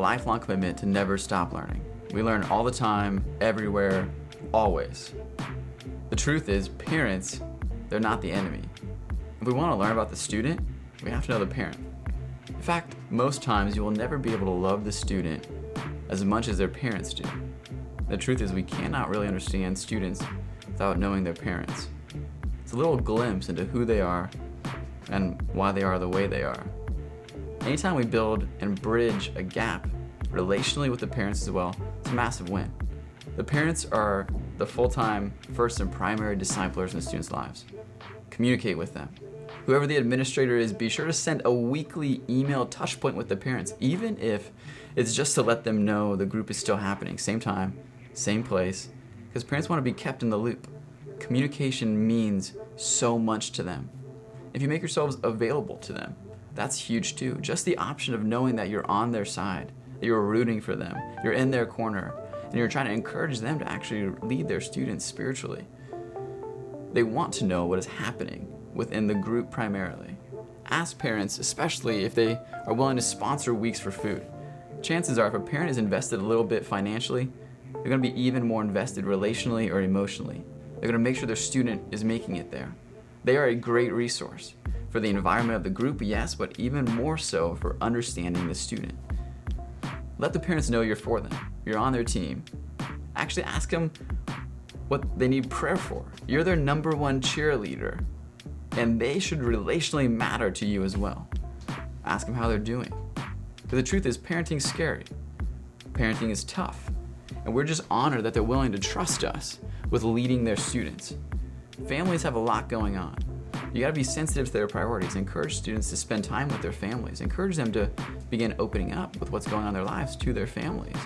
lifelong commitment to never stop learning. We learn all the time, everywhere, always. The truth is, parents, they're not the enemy. If we want to learn about the student, we have to know the parent. In fact, most times you will never be able to love the student as much as their parents do. The truth is, we cannot really understand students without knowing their parents. It's a little glimpse into who they are and why they are the way they are. Anytime we build and bridge a gap relationally with the parents as well, it's a massive win. The parents are the full-time, first and primary disciplers in the students' lives. Communicate with them. Whoever the administrator is, be sure to send a weekly email touch point with the parents, even if it's just to let them know the group is still happening, same time, same place, because parents want to be kept in the loop. Communication means so much to them. If you make yourselves available to them, that's huge too. Just the option of knowing that you're on their side, that you're rooting for them, you're in their corner, and you're trying to encourage them to actually lead their students spiritually. They want to know what is happening within the group primarily. Ask parents, especially if they are willing to sponsor weeks for food. Chances are, if a parent is invested a little bit financially, they're going to be even more invested relationally or emotionally. They're going to make sure their student is making it there. They are a great resource for the environment of the group, yes, but even more so for understanding the student. Let the parents know you're for them. You're on their team. Actually ask them what they need prayer for. You're their number one cheerleader, and they should relationally matter to you as well. Ask them how they're doing. But the truth is, parenting's scary. Parenting is tough, and we're just honored that they're willing to trust us with leading their students. Families have a lot going on. You gotta be sensitive to their priorities. Encourage students to spend time with their families. Encourage them to begin opening up with what's going on in their lives to their families.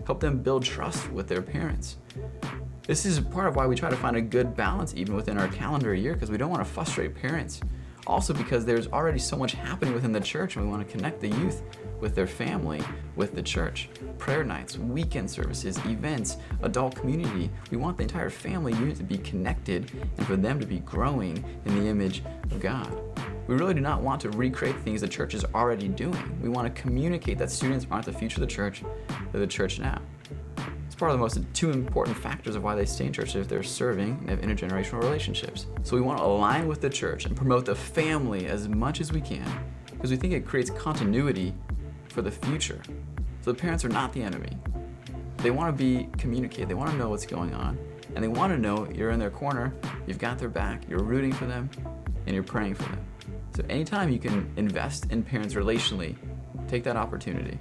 Help them build trust with their parents. This is part of why we try to find a good balance even within our calendar year, because we don't want to frustrate parents. Also because there's already so much happening within the church, and we want to connect the youth with their family, with the church. Prayer nights, weekend services, events, adult community. We want the entire family unit to be connected and for them to be growing in the image of God. We really do not want to recreate things the church is already doing. We want to communicate that students aren't the future of the church, they're the church now. It's part of the two important factors of why they stay in church if they're serving and have intergenerational relationships. So we want to align with the church and promote the family as much as we can, because we think it creates continuity for the future. So the parents are not the enemy. They want to be communicated. They want to know what's going on, and they want to know you're in their corner, you've got their back, you're rooting for them, and you're praying for them. So anytime you can invest in parents relationally, take that opportunity.